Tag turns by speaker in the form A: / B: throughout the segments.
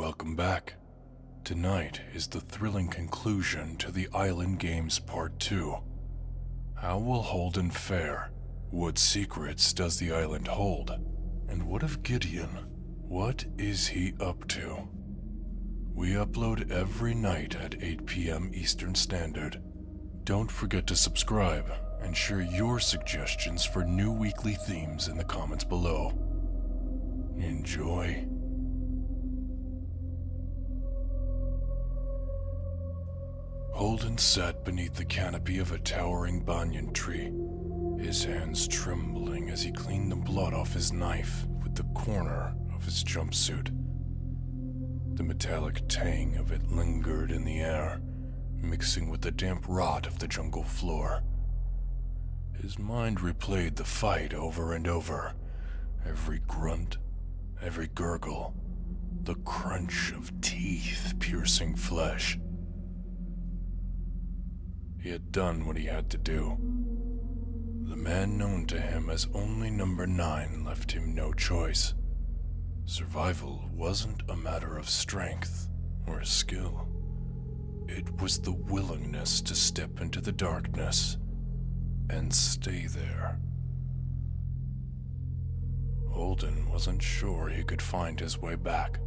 A: Welcome back. Tonight is the thrilling conclusion to the Island Games Part 2. How will Holden fare? What secrets does the island hold? And what of Gideon? What is he up to? We upload every night at 8 p.m. Eastern Standard. Don't forget to subscribe and share your suggestions for new weekly themes in the comments below. Enjoy. Holden sat beneath the canopy of a towering banyan tree, his hands trembling as he cleaned the blood off his knife with the corner of his jumpsuit. The metallic tang of it lingered in the air, mixing with the damp rot of the jungle floor. His mind replayed the fight over and over, every grunt, every gurgle, the crunch of teeth piercing flesh. He had done what he had to do. The man known to him as only Number 9 left him no choice. Survival wasn't a matter of strength or skill. It was the willingness to step into the darkness and stay there. Holden wasn't sure he could find his way back.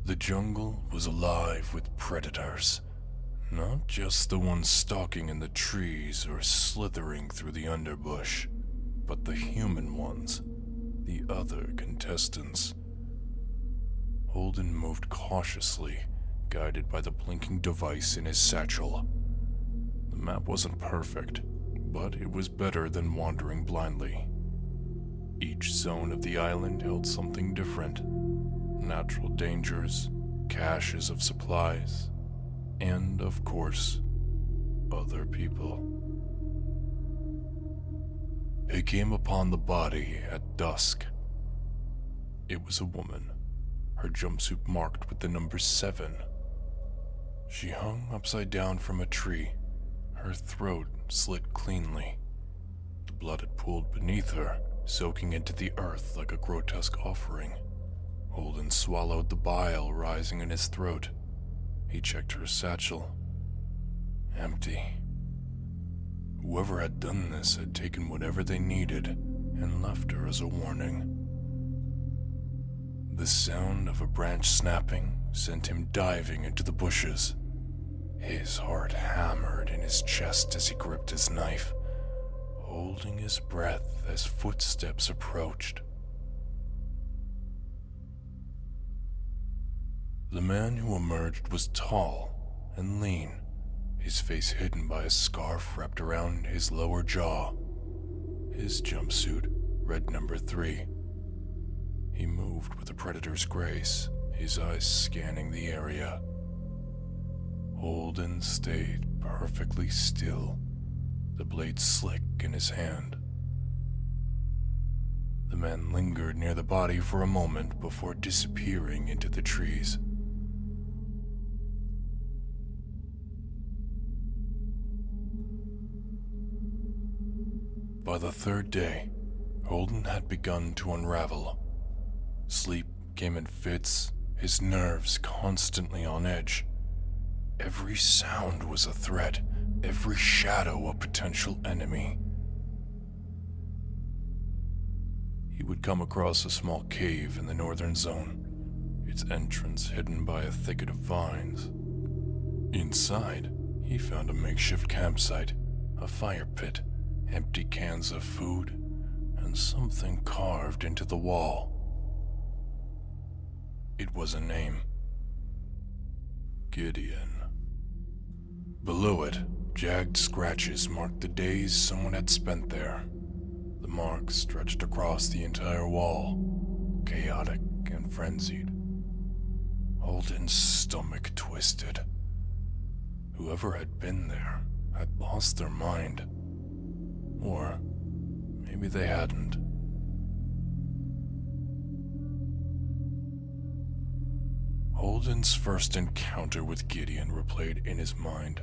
A: The jungle was alive with predators, not just the ones stalking in the trees or slithering through the underbush, but the human ones, the other contestants. Holden moved cautiously, guided by the blinking device in his satchel. The map wasn't perfect, but it was better than wandering blindly. Each zone of the island held something different. Natural dangers, caches of supplies, and, of course, other people. He came upon the body at dusk. It was a woman, her jumpsuit marked with the number 7. She hung upside down from a tree, her throat slit cleanly. The blood had pooled beneath her, soaking into the earth like a grotesque offering. Holden swallowed the bile rising in his throat. He checked her satchel. Empty. Whoever had done this had taken whatever they needed and left her as a warning. The sound of a branch snapping sent him diving into the bushes. His heart hammered in his chest as he gripped his knife, holding his breath as footsteps approached. The man who emerged was tall and lean, his face hidden by a scarf wrapped around his lower jaw. His jumpsuit read number 3. He moved with a predator's grace, his eyes scanning the area. Holden stayed perfectly still, the blade slick in his hand. The man lingered near the body for a moment before disappearing into the trees. By the third day, Holden had begun to unravel. Sleep came in fits, his nerves constantly on edge. Every sound was a threat, every shadow a potential enemy. He would come across a small cave in the northern zone, its entrance hidden by a thicket of vines. Inside, he found a makeshift campsite, a fire pit, empty cans of food, and something carved into the wall. It was a name. Gideon. Below it, jagged scratches marked the days someone had spent there. The marks stretched across the entire wall, chaotic and frenzied. Holden's stomach twisted. Whoever had been there had lost their mind. Or maybe they hadn't. Holden's first encounter with Gideon replayed in his mind.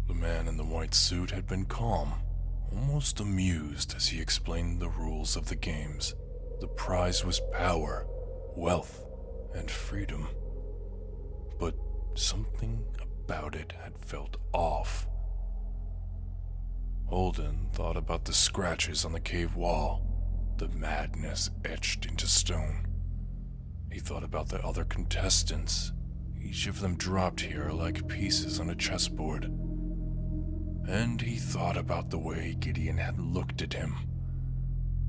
A: The man in the white suit had been calm, almost amused as he explained the rules of the games. The prize was power, wealth, and freedom. But something about it had felt off. Holden thought about the scratches on the cave wall, the madness etched into stone. He thought about the other contestants, each of them dropped here like pieces on a chessboard. And he thought about the way Gideon had looked at him,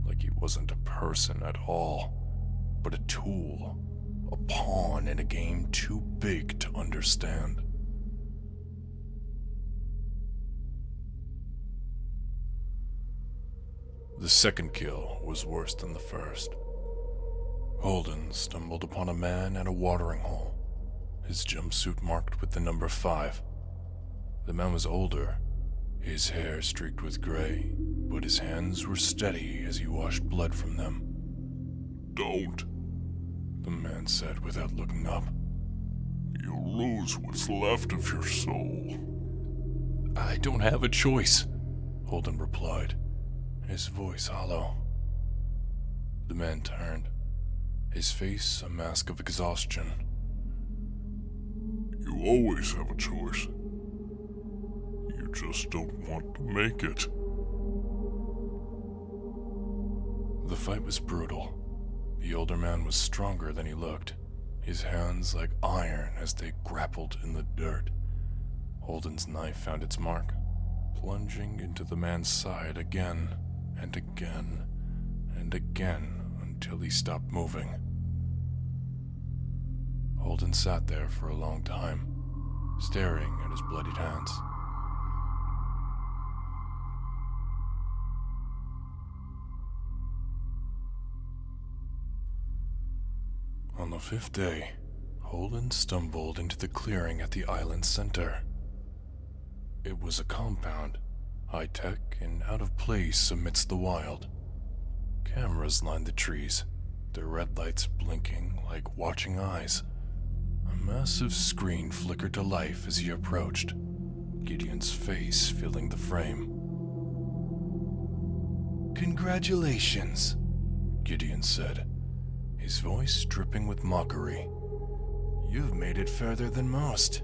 A: like he wasn't a person at all, but a tool, a pawn in a game too big to understand. The second kill was worse than the first. Holden stumbled upon a man at a watering hole, his jumpsuit marked with the number 5. The man was older, his hair streaked with gray, but his hands were steady as he washed blood from them.
B: Don't,
A: the man said without looking up.
B: You'll lose what's left of your soul.
A: I don't have a choice, Holden replied, his voice hollow. The man turned, his face a mask of exhaustion.
B: You always have a choice. You just don't want to make it.
A: The fight was brutal. The older man was stronger than he looked, his hands like iron as they grappled in the dirt. Holden's knife found its mark, plunging into the man's side again and again and again until he stopped moving. Holden sat there for a long time, staring at his bloodied hands. On the 5th day, Holden stumbled into the clearing at the island's center. It was a compound, high-tech and out of place amidst the wild. Cameras lined the trees, their red lights blinking like watching eyes. A massive screen flickered to life as he approached, Gideon's face filling the frame. "Congratulations," Gideon said, his voice dripping with mockery. "You've made it further than most."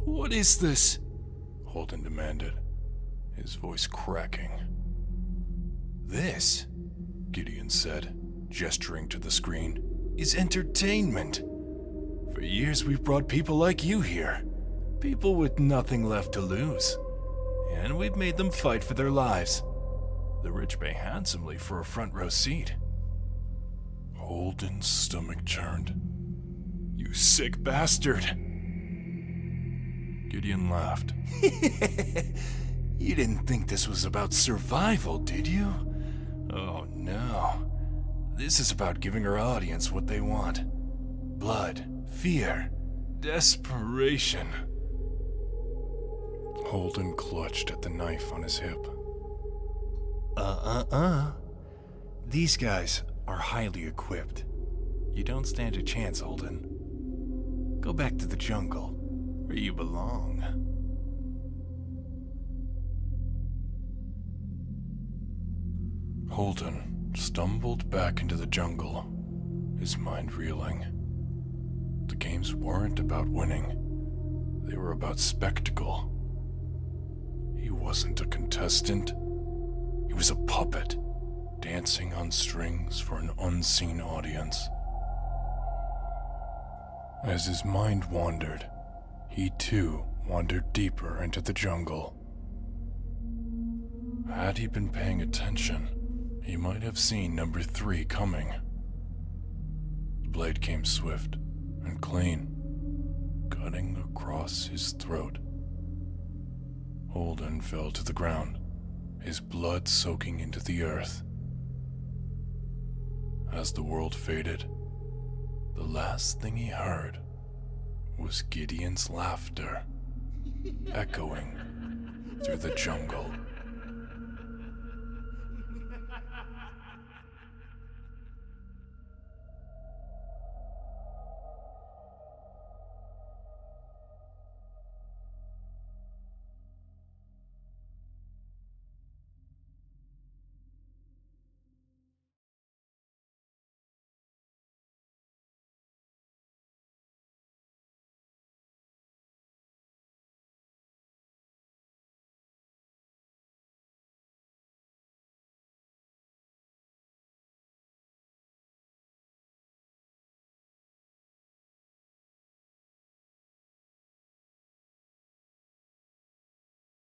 A: "What is this?" Holden demanded, his voice cracking. "This," Gideon said, gesturing to the screen, "is entertainment. For years we've brought people like you here, people with nothing left to lose, and we've made them fight for their lives. The rich pay handsomely for a front row seat." Holden's stomach churned. "You sick bastard!" Gideon laughed. "You didn't think this was about survival, did you? Oh no. This is about giving our audience what they want. Blood, fear, desperation." Holden clutched at the knife on his hip. These guys are highly equipped. You don't stand a chance, Holden. Go back to the jungle, where you belong. Holden stumbled back into the jungle, his mind reeling. The games weren't about winning. They were about spectacle. He wasn't a contestant. He was a puppet, dancing on strings for an unseen audience. As his mind wandered, he too wandered deeper into the jungle. Had he been paying attention, he might have seen number 3 coming. The blade came swift and clean, cutting across his throat. Holden fell to the ground, his blood soaking into the earth. As the world faded, the last thing he heard was Gideon's laughter, echoing through the jungle.